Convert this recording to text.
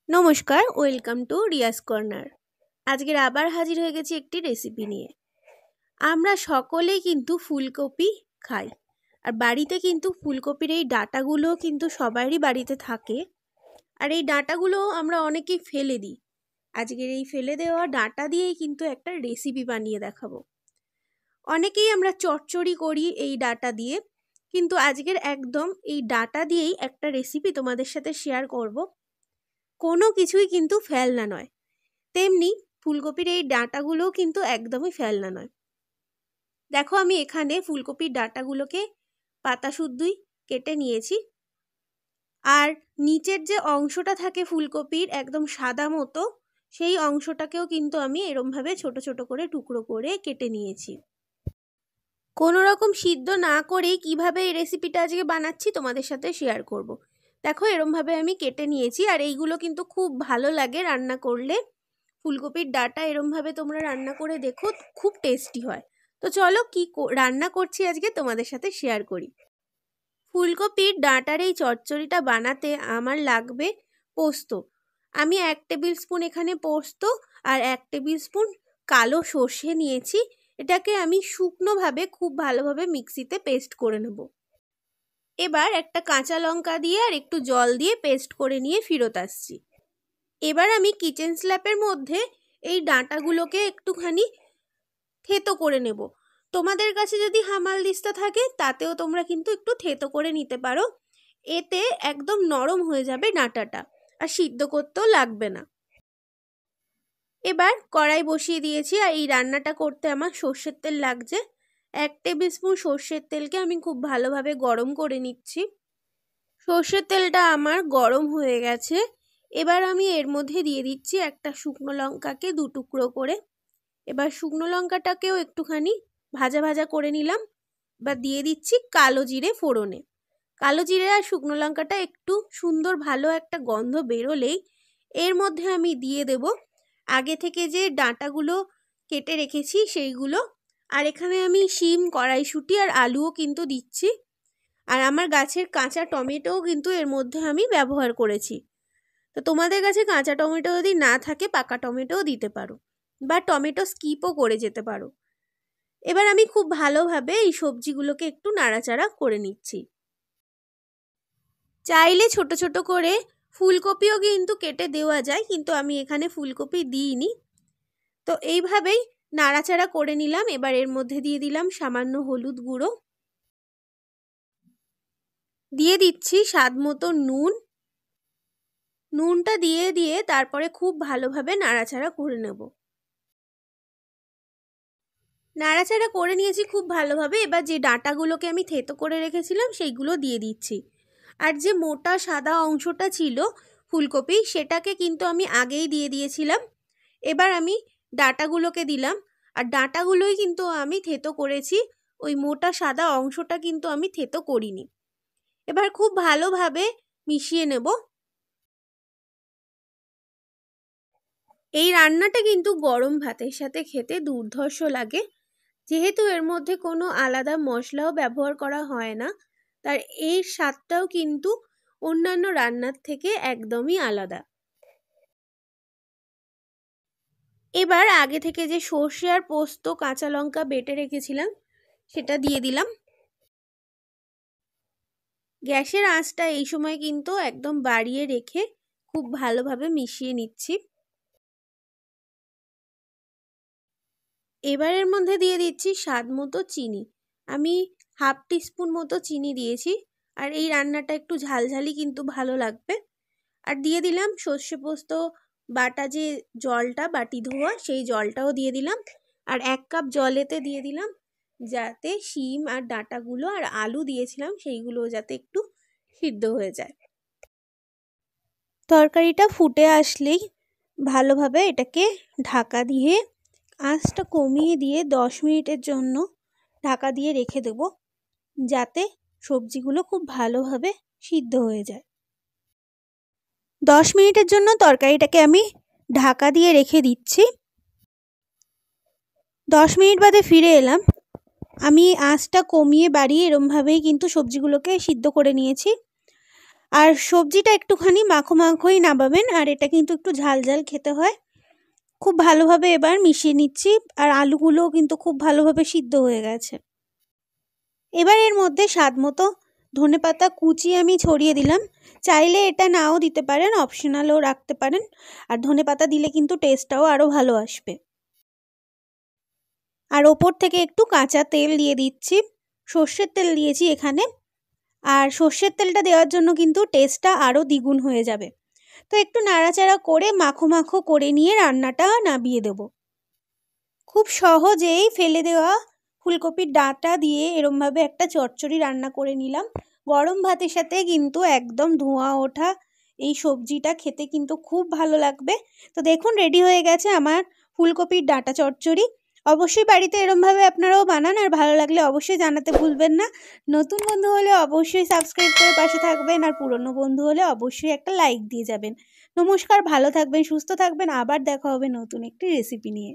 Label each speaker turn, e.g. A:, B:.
A: নমস্কার, welcome to Riya's corner. আজকের আবার হাজির হয়ে গেছি একটি রেসিপি নিয়ে। আমরা সকলেই কিন্তু ফুলকপি খাই, আর বাড়িতে কিন্তু ফুলকপির এই ডাঁটাগুলো কিন্তু সবারই বাড়িতে থাকে। আর এই ডাঁটাগুলো আমরা অনেকেই ফেলে দিই। আজকের এই ফেলে দেওয়া ডাঁটা দিয়েই কিন্তু একটা রেসিপি বানিয়ে দেখাবো। অনেকেই আমরা চচ্চড়ি করি এই ডাঁটা দিয়ে, কিন্তু আজকের একদম এই ডাঁটা দিয়েই একটা রেসিপি তোমাদের সাথে শেয়ার করব। কোনো কিছুই কিন্তু ফেলনা নয়, তেমনি ফুলকপির এই ডাঁটাগুলোও কিন্তু একদমই ফেলনা নয়। দেখো, আমি এখানে ফুলকপির ডাঁটাগুলোকে পাতা শুদ্ধই কেটে নিয়েছি। আর নিচের যে অংশটা থাকে ফুলকপির একদম সাদা মতো, সেই অংশটাকেও কিন্তু আমি এরমভাবে ছোট ছোট করে টুকরো করে কেটে নিয়েছি। কোনো রকম সিদ্ধ না করেই কিভাবে এই রেসিপিটা আজকে বানাচ্ছি তোমাদের সাথে শেয়ার করব। দেখো, এরমভাবে আমি কেটে নিয়েছি। আর এইগুলো কিন্তু খুব ভালো লাগে রান্না করলে। ফুলকপির ডাঁটা এরমভাবে তোমরা রান্না করে দেখো, খুব টেস্টি হয়। তো চলো কি রান্না করছি আজকে তোমাদের সাথে শেয়ার করি। ফুলকপির ডাঁটার এই চচ্চড়িটা বানাতে আমার লাগবে পোস্ত। আমি 1 টেবিল স্পুন এখানে পোস্ত আর 1 টেবিল স্পুন কালো সর্ষে নিয়েছি। এটাকে আমি শুকনোভাবে খুব ভালোভাবে মিক্সিতে পেস্ট করে নেব। এবার একটা কাঁচা লঙ্কা দিয়ে আর একটু জল দিয়ে পেস্ট করে নিয়ে ফেরত আসছি। এবার আমি কিচেন স্ল্যাপের মধ্যে এই ডাঁটাগুলোকে একটুখানি থেতো করে নেব। তোমাদের কাছে যদি হামালদিস্তা থাকে তাতেও তোমরা কিন্তু একটু থেতো করে নিতে পারো। এতে একদম নরম হয়ে যাবে ডাঁটাটা, আর সিদ্ধ করতেও লাগবে না। এবার কড়াই বসিয়ে দিয়েছি, আর এই রান্নাটা করতে আমার সর্ষের তেল লাগছে। 1 টেবিল স্পুন সর্ষের তেলকে আমি খুব ভালোভাবে গরম করে নিচ্ছি। সর্ষের তেলটা আমার গরম হয়ে গেছে। এবার আমি এর মধ্যে দিয়ে দিচ্ছি একটা শুকনো লঙ্কাকে 2 টুকরো করে। এবার শুকনো লঙ্কাটাকেও একটুখানি ভাজা ভাজা করে নিলাম। এবার দিয়ে দিচ্ছি কালো জিরে ফোড়নে। কালো জিরে আর শুকনো লঙ্কাটা একটু সুন্দর ভালো একটা গন্ধ বেরোলেই এর মধ্যে আমি দিয়ে দেব আগে থেকে যে ডাঁটাগুলো কেটে রেখেছি সেইগুলো। আর এখানে আমি শিম, কড়াইশুঁটি আর আলুও কিন্তু দিচ্ছি। আর আমার গাছের কাঁচা টমেটোও কিন্তু এর মধ্যে আমি ব্যবহার করেছি। তো তোমাদের কাছে কাঁচা টমেটো যদি না থাকে পাকা টমেটোও দিতে পারো, বা টমেটো স্কিপও করে যেতে পারো। এবার আমি খুব ভালোভাবে এই সবজিগুলোকে একটু নাড়াচাড়া করে নিচ্ছি। চাইলে ছোট ছোট করে ফুলকপিও কিন্তু কেটে দেওয়া যায়, কিন্তু আমি এখানে ফুলকপি দিইনি। তো এইভাবেই নাড়াচাড়া করে নিলাম। এবার এর মধ্যে দিয়ে দিলাম সামান্য হলুদ গুঁড়ো, দিয়ে দিচ্ছি স্বাদ মতো নুন। নুনটা দিয়ে তারপরে খুব ভালোভাবে নাড়াচাড়া করে নেব। নাড়াচাড়া করে নিয়েছি খুব ভালোভাবে। এবার যে ডাঁটাগুলোকে আমি থেতো করে রেখেছিলাম সেইগুলো দিয়ে দিচ্ছি। আর যে মোটা সাদা অংশটা ছিল ফুলকপি, সেটাকে কিন্তু আমি আগেই দিয়ে দিয়েছিলাম। এবার আমি ডাঁটাগুলোকে দিলাম। আর ডাঁটাগুলোই কিন্তু আমি থেতো করেছি, ওই মোটা সাদা অংশটা কিন্তু আমি থেতো করিনি। এবার খুব ভালোভাবে মিশিয়ে নেব। এই রান্নাটা কিন্তু গরম ভাতের সাথে খেতে দুর্ধর্ষ লাগে। যেহেতু এর মধ্যে কোনো আলাদা মশলাও ব্যবহার করা হয় না, তার এই স্বাদটাও কিন্তু অন্যান্য রান্নার থেকে একদমই আলাদা। এবার আগে থেকে যে সর্ষে আর পোস্ত কাঁচা লঙ্কা বেটে রেখেছিলাম সেটা দিয়ে দিলাম। গ্যাসের আঁচটা এই সময় কিন্তু একদম বাড়িয়ে রেখে খুব ভালোভাবে মিশিয়ে নিচ্ছি। এবারের মধ্যে দিয়ে দিচ্ছি স্বাদ মতো চিনি। আমি হাফ টিস্পুন মতো চিনি দিয়েছি। আর এই রান্নাটা একটু ঝালঝালি কিন্তু ভালো লাগবে। আর দিয়ে দিলাম সর্ষে পোস্ত বাটা যে জলটা, বাটি ধোয়া, সেই জলটাও দিয়ে দিলাম। আর 1 কাপ জলেতে দিয়ে দিলাম যাতে শিম আর ডাঁটাগুলো আর আলু দিয়েছিলাম সেইগুলো যাতে একটু সিদ্ধ হয়ে যায়। তরকারিটা ফুটে আসলেই ভালোভাবে এটাকে ঢাকা দিয়ে আঁচটা কমিয়ে দিয়ে 10 মিনিটের জন্য ঢাকা দিয়ে রেখে দেব, যাতে সবজিগুলো খুব ভালোভাবে সিদ্ধ হয়ে যায়। 10 মিনিটের জন্য তরকারিটাকে আমি ঢাকা দিয়ে রেখে দিচ্ছি। 10 মিনিট বাদে ফিরে এলাম। আমি আঁচটা কমিয়ে বাড়িয়ে এরমভাবেই কিন্তু সবজিগুলোকে সিদ্ধ করে নিয়েছি। আর সবজিটা একটুখানি মাখো মাখোই নামাবেন, আর এটা কিন্তু একটু ঝাল ঝাল খেতে হয়। খুব ভালোভাবে এবার মিশিয়ে নিচ্ছি, আর আলুগুলোও কিন্তু খুব ভালোভাবে সিদ্ধ হয়ে গেছে। এবার এর মধ্যে স্বাদ মতো ধনেপাতা কুচি আমি ছড়িয়ে দিলাম। চাইলে এটা নাও দিতে পারেন, অপশনালও রাখতে পারেন। আর ধনেপাতা দিলে কিন্তু টেস্টটাও আরও ভালো আসবে। আর ওপর থেকে একটু কাঁচা তেল দিয়ে দিচ্ছি, সর্ষের তেল দিয়েছি এখানে। আর সর্ষের তেলটা দেওয়ার জন্য কিন্তু টেস্টটা আরও দ্বিগুণ হয়ে যাবে। তো একটু নাড়াচাড়া করে মাখো মাখো করে নিয়ে রান্নাটা নামিয়ে দেব। খুব সহজেই ফেলে দেওয়া ফুলকপির ডাঁটা দিয়ে এরমভাবে একটা চচ্চড়ি রান্না করে নিলাম। গরম ভাতের সাথে কিন্তু একদম ধোঁয়া ওঠা এই সবজিটা খেতে কিন্তু খুব ভালো লাগবে। তো দেখুন রেডি হয়ে গেছে আমার ফুলকপির ডাঁটা চচ্চড়ি। অবশ্যই বাড়িতে এরমভাবে আপনারাও বানান, আর ভালো লাগলে অবশ্যই জানাতে ভুলবেন না। নতুন বন্ধু হলে অবশ্যই সাবস্ক্রাইব করে পাশে থাকবেন, আর পুরনো বন্ধু হলে অবশ্যই একটা লাইক দিয়ে যাবেন। নমস্কার, ভালো থাকবেন, সুস্থ থাকবেন, আবার দেখা হবে নতুন একটি রেসিপি নিয়ে।